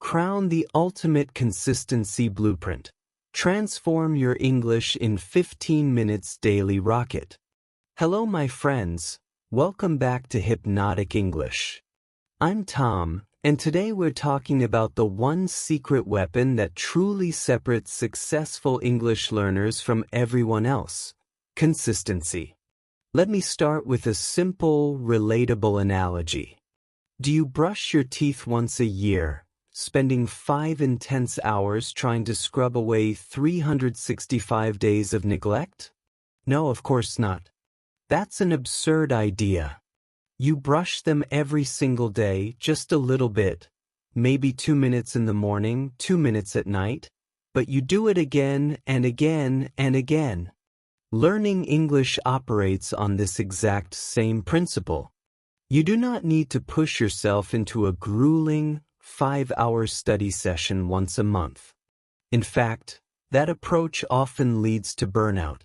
Crown the ultimate consistency blueprint. Transform your English in 15 minutes daily rocket. Hello my friends, welcome back to Hypnotic English. I'm Tom, and today we're talking about the one secret weapon that truly separates successful English learners from everyone else: consistency. Let me start with a simple, relatable analogy. Do you brush your teeth once a year, spending 5 intense hours trying to scrub away 365 days of neglect? No, of course not. That's an absurd idea. You brush them every single day, just a little bit, maybe 2 minutes in the morning, 2 minutes at night, but you do it again and again and again. Learning English operates on this exact same principle. You do not need to push yourself into a grueling, 5-hour study session once a month. In fact, that approach often leads to burnout.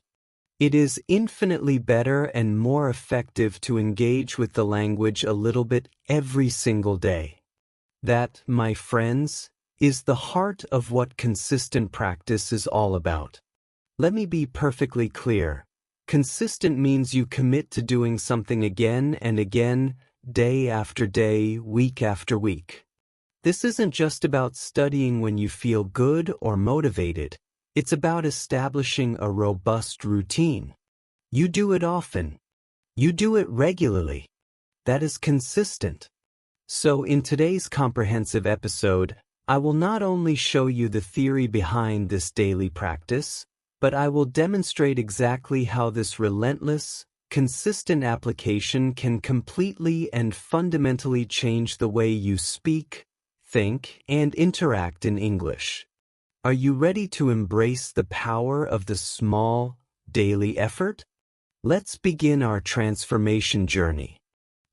It is infinitely better and more effective to engage with the language a little bit every single day. That, my friends, is the heart of what consistent practice is all about. Let me be perfectly clear. Consistent means you commit to doing something again and again, day after day, week after week. This isn't just about studying when you feel good or motivated. It's about establishing a robust routine. You do it often. You do it regularly. That is consistent. So in today's comprehensive episode, I will not only show you the theory behind this daily practice, but I will demonstrate exactly how this relentless, consistent application can completely and fundamentally change the way you speak, think, and interact in English. Are you ready to embrace the power of the small, daily effort? Let's begin our transformation journey.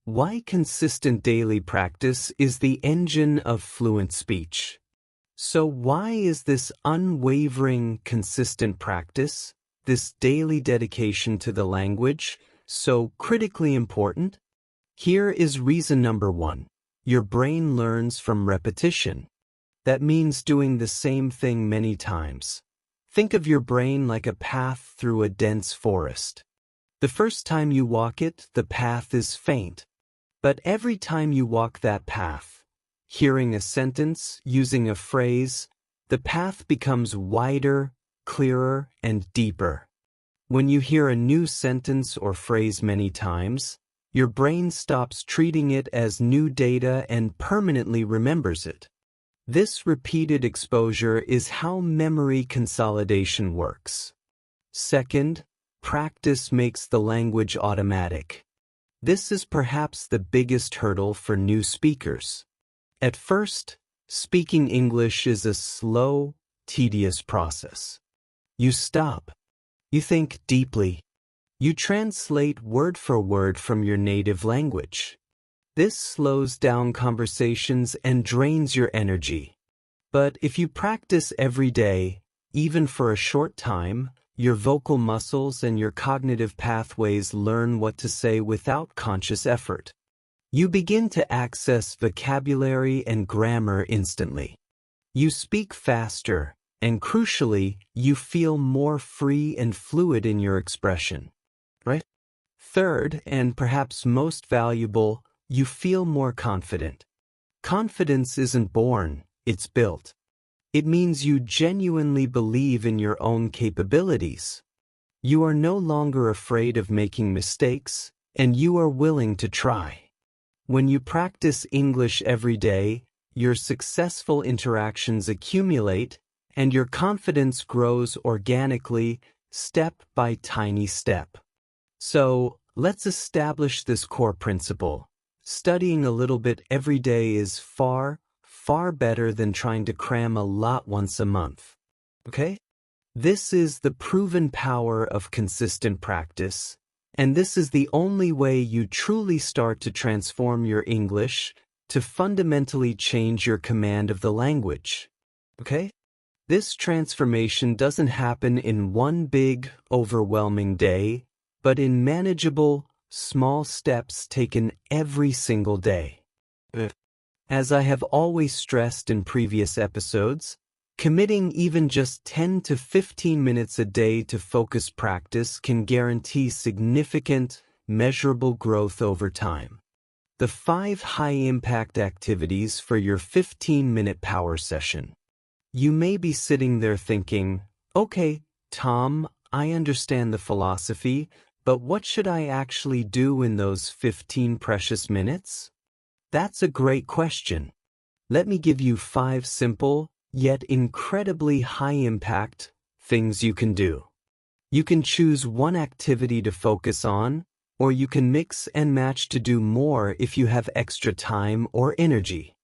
Why consistent daily practice is the engine of fluent speech. So why is this unwavering, consistent practice, this daily dedication to the language, so critically important? Here is reason number 1. Your brain learns from repetition. That means doing the same thing many times. Think of your brain like a path through a dense forest. The first time you walk it, the path is faint. But every time you walk that path, hearing a sentence, using a phrase, the path becomes wider, clearer, and deeper. When you hear a new sentence or phrase many times, your brain stops treating it as new data and permanently remembers it. This repeated exposure is how memory consolidation works. Second, practice makes the language automatic. This is perhaps the biggest hurdle for new speakers. At first, speaking English is a slow, tedious process. You stop. You think deeply. You translate word for word from your native language. This slows down conversations and drains your energy. But if you practice every day, even for a short time, your vocal muscles and your cognitive pathways learn what to say without conscious effort. You begin to access vocabulary and grammar instantly. You speak faster, and crucially, you feel more free and fluid in your expression. Right? Third, and perhaps most valuable, you feel more confident. Confidence isn't born, it's built. It means you genuinely believe in your own capabilities. You are no longer afraid of making mistakes, and you are willing to try. When you practice English every day, your successful interactions accumulate, and your confidence grows organically, step by tiny step. So, let's establish this core principle. Studying a little bit every day is far, far better than trying to cram a lot once a month. Okay? This is the proven power of consistent practice. And this is the only way you truly start to transform your English, to fundamentally change your command of the language. Okay? This transformation doesn't happen in one big, overwhelming day, but in manageable, small steps taken every single day. As I have always stressed in previous episodes, committing even just 10 to 15 minutes a day to focus practice can guarantee significant, measurable growth over time. The 5 high-impact activities for your 15-minute power session. You may be sitting there thinking, okay, Tom, I understand the philosophy, but what should I actually do in those 15 precious minutes? That's a great question. Let me give you 5 simple, yet incredibly high-impact things you can do. You can choose one activity to focus on, or you can mix and match to do more if you have extra time or energy.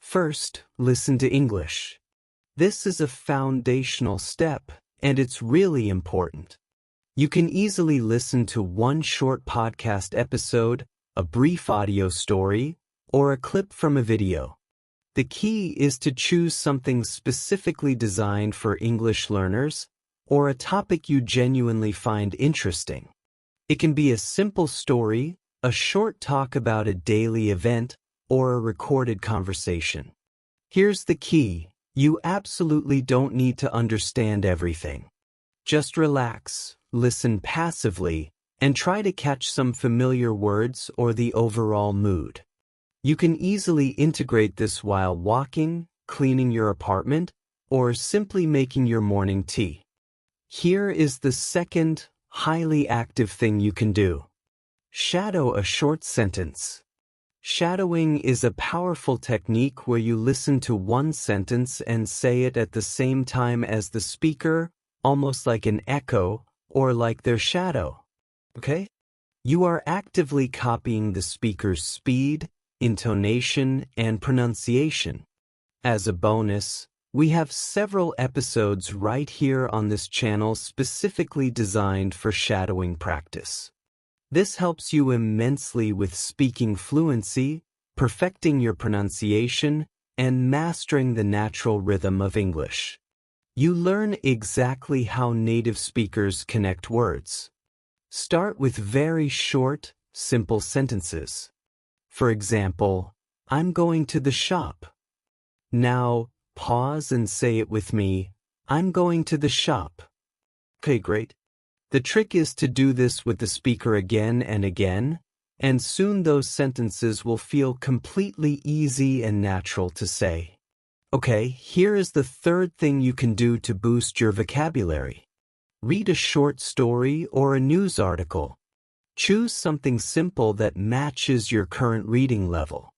First, listen to English. This is a foundational step, and it's really important. You can easily listen to one short podcast episode, a brief audio story, or a clip from a video. The key is to choose something specifically designed for English learners, or a topic you genuinely find interesting. It can be a simple story, a short talk about a daily event, or a recorded conversation. Here's the key: you absolutely don't need to understand everything. Just relax, listen passively, and try to catch some familiar words or the overall mood. You can easily integrate this while walking, cleaning your apartment, or simply making your morning tea. Here is the second, highly active thing you can do. Shadow a short sentence. Shadowing is a powerful technique where you listen to one sentence and say it at the same time as the speaker, almost like an echo, or like their shadow. Okay? You are actively copying the speaker's speed, intonation, and pronunciation. As a bonus, we have several episodes right here on this channel specifically designed for shadowing practice. This helps you immensely with speaking fluency, perfecting your pronunciation, and mastering the natural rhythm of English. You learn exactly how native speakers connect words. Start with very short, simple sentences. For example, I'm going to the shop. Now, pause and say it with me. I'm going to the shop. Okay, great. The trick is to do this with the speaker again and again, and soon those sentences will feel completely easy and natural to say. Okay, here is the third thing you can do to boost your vocabulary. Read a short story or a news article. Choose something simple that matches your current reading level.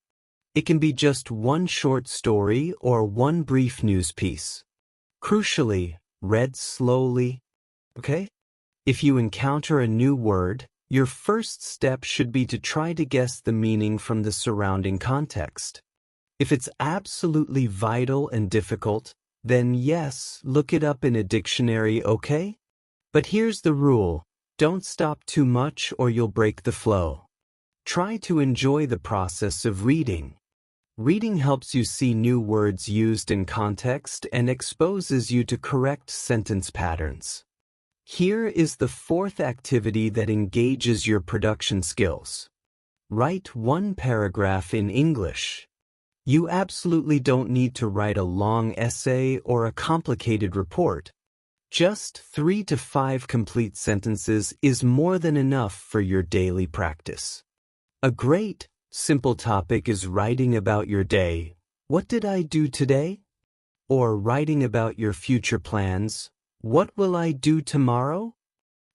It can be just one short story or one brief news piece. Crucially, read slowly. Okay? If you encounter a new word, your first step should be to try to guess the meaning from the surrounding context. If it's absolutely vital and difficult, then yes, look it up in a dictionary, okay? But here's the rule: don't stop too much or you'll break the flow. Try to enjoy the process of reading. Reading helps you see new words used in context and exposes you to correct sentence patterns. Here is the fourth activity that engages your production skills. Write one paragraph in English. You absolutely don't need to write a long essay or a complicated report. Just 3 to 5 complete sentences is more than enough for your daily practice. A great, simple topic is writing about your day. What did I do today? Or writing about your future plans. What will I do tomorrow?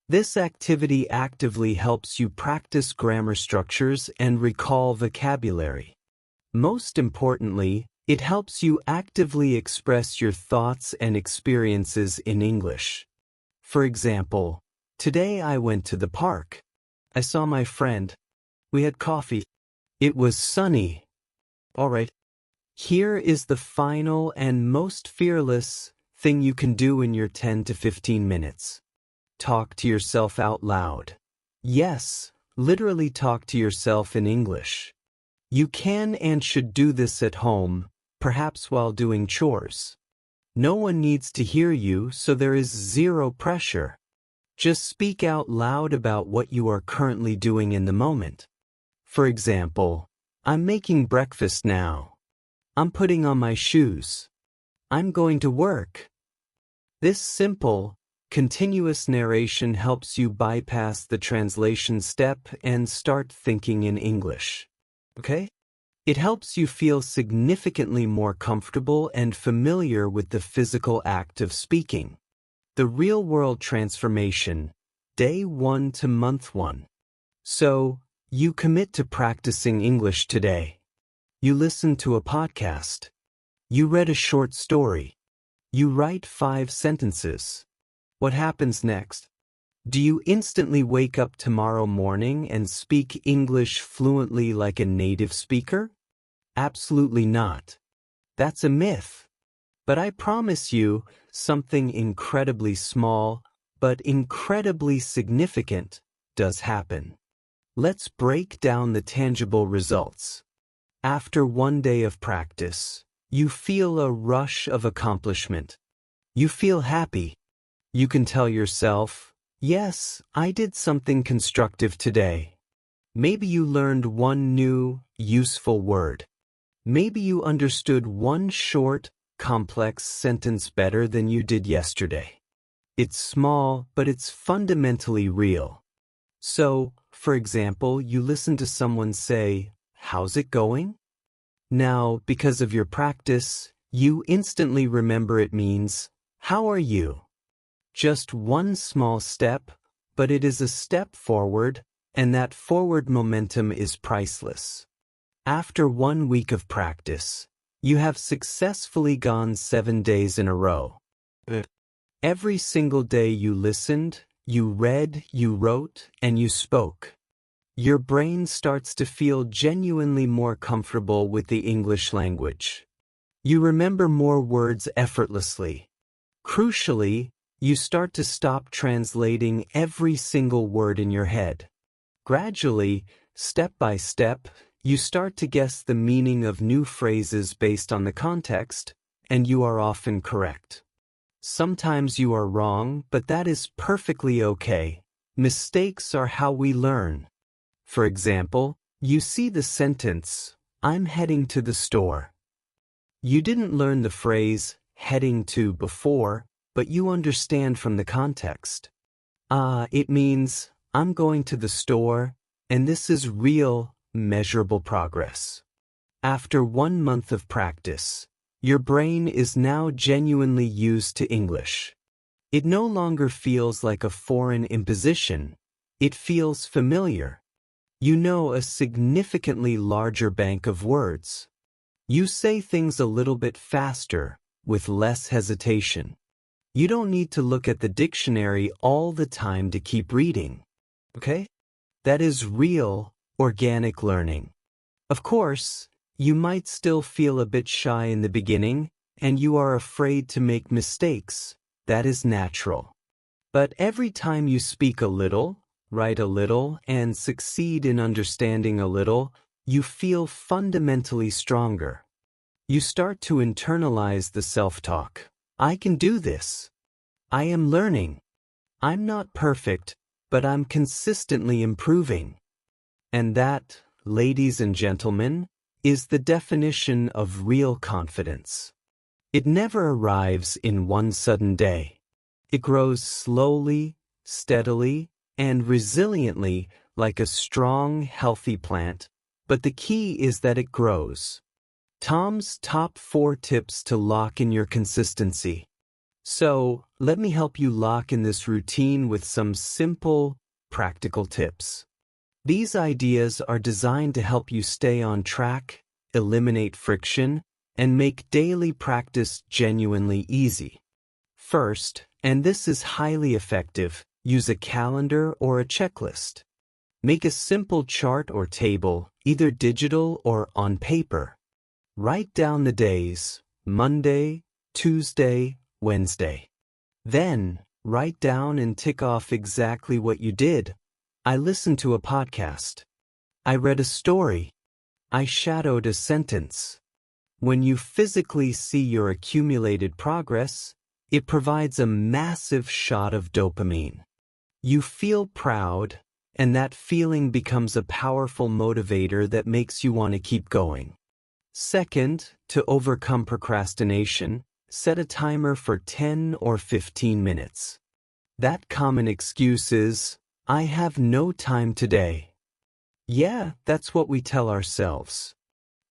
This activity actively helps you practice grammar structures and recall vocabulary. Most importantly, it helps you actively express your thoughts and experiences in English. For example, today I went to the park. I saw my friend. We had coffee. It was sunny. All right. Here is the final and most fearless thing you can do in your 10 to 15 minutes. Talk to yourself out loud. Yes, literally talk to yourself in English. You can and should do this at home, perhaps while doing chores. No one needs to hear you, so there is zero pressure. Just speak out loud about what you are currently doing in the moment. For example, I'm making breakfast now. I'm putting on my shoes. I'm going to work. This simple, continuous narration helps you bypass the translation step and start thinking in English. Okay? It helps you feel significantly more comfortable and familiar with the physical act of speaking. The real-world transformation, day 1 to month 1. So, you commit to practicing English today. You listen to a podcast. You read a short story. You write 5 sentences. What happens next? Do you instantly wake up tomorrow morning and speak English fluently like a native speaker? Absolutely not. That's a myth. But I promise you, something incredibly small, but incredibly significant, does happen. Let's break down the tangible results. After 1 day of practice, you feel a rush of accomplishment. You feel happy. You can tell yourself, yes, I did something constructive today. Maybe you learned one new, useful word. Maybe you understood one short, complex sentence better than you did yesterday. It's small, but it's fundamentally real. So, for example, you listen to someone say, "How's it going?" Now, because of your practice, you instantly remember it means, "How are you?" Just one small step, but it is a step forward, and that forward momentum is priceless. After 1 week of practice, you have successfully gone 7 days in a row. Every single day you listened, you read, you wrote, and you spoke. Your brain starts to feel genuinely more comfortable with the English language. You remember more words effortlessly. Crucially, you start to stop translating every single word in your head. Gradually, step by step, you start to guess the meaning of new phrases based on the context, and you are often correct. Sometimes you are wrong, but that is perfectly okay. Mistakes are how we learn. For example, you see the sentence, "I'm heading to the store." You didn't learn the phrase, "heading to" before, but you understand from the context. It means, I'm going to the store, and this is real, measurable progress. After 1 month of practice, your brain is now genuinely used to English. It no longer feels like a foreign imposition. It feels familiar. You know a significantly larger bank of words. You say things a little bit faster, with less hesitation. You don't need to look at the dictionary all the time to keep reading. Okay? That is real, organic learning. Of course, you might still feel a bit shy in the beginning, and you are afraid to make mistakes. That is natural. But every time you speak a little, write a little, and succeed in understanding a little, you feel fundamentally stronger. You start to internalize the self-talk. I can do this. I am learning. I'm not perfect, but I'm consistently improving. And that, ladies and gentlemen, is the definition of real confidence. It never arrives in one sudden day. It grows slowly, steadily, and resiliently like a strong, healthy plant, but the key is that it grows. Tom's top 4 tips to lock in your consistency. So, let me help you lock in this routine with some simple, practical tips. These ideas are designed to help you stay on track, eliminate friction, and make daily practice genuinely easy. First, and this is highly effective, use a calendar or a checklist. Make a simple chart or table, either digital or on paper. Write down the days, Monday, Tuesday, Wednesday. Then, write down and tick off exactly what you did. I listened to a podcast. I read a story. I shadowed a sentence. When you physically see your accumulated progress, it provides a massive shot of dopamine. You feel proud, and that feeling becomes a powerful motivator that makes you want to keep going. Second, to overcome procrastination, set a timer for 10 or 15 minutes. That common excuse is, I have no time today. Yeah, that's what we tell ourselves.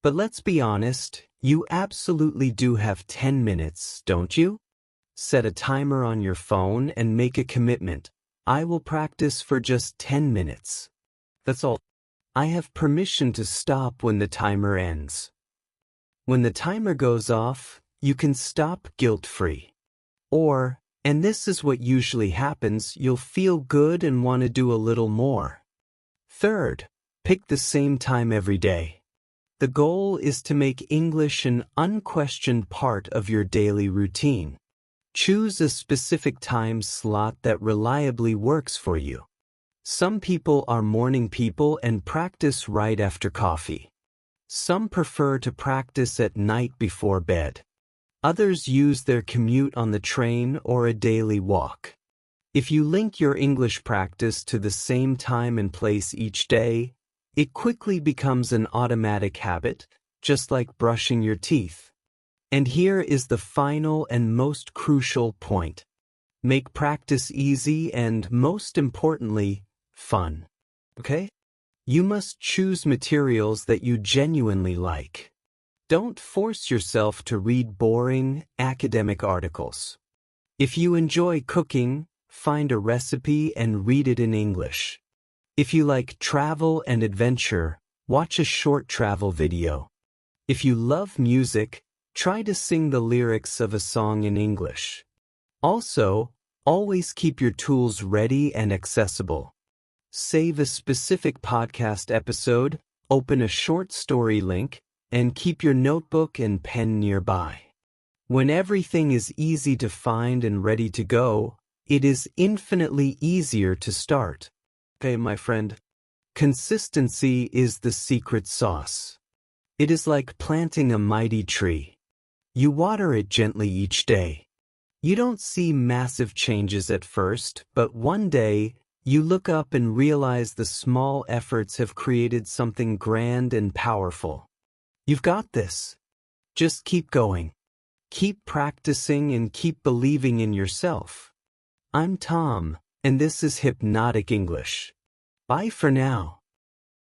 But let's be honest, you absolutely do have 10 minutes, don't you? Set a timer on your phone and make a commitment. I will practice for just 10 minutes. That's all. I have permission to stop when the timer ends. When the timer goes off, you can stop guilt-free. Or, and this is what usually happens, you'll feel good and want to do a little more. Third, pick the same time every day. The goal is to make English an unquestioned part of your daily routine. Choose a specific time slot that reliably works for you. Some people are morning people and practice right after coffee. Some prefer to practice at night before bed. Others use their commute on the train or a daily walk. If you link your English practice to the same time and place each day, it quickly becomes an automatic habit, just like brushing your teeth. And here is the final and most crucial point. Make practice easy and, most importantly, fun. Okay? You must choose materials that you genuinely like. Don't force yourself to read boring, academic articles. If you enjoy cooking, find a recipe and read it in English. If you like travel and adventure, watch a short travel video. If you love music, try to sing the lyrics of a song in English. Also, always keep your tools ready and accessible. Save a specific podcast episode, open a short story link, and keep your notebook and pen nearby. When everything is easy to find and ready to go, it is infinitely easier to start. Okay, my friend, consistency is the secret sauce. It is like planting a mighty tree. You water it gently each day. You don't see massive changes at first, but one day, you look up and realize the small efforts have created something grand and powerful. You've got this. Just keep going. Keep practicing and keep believing in yourself. I'm Tom, and this is Hypnotic English. Bye for now.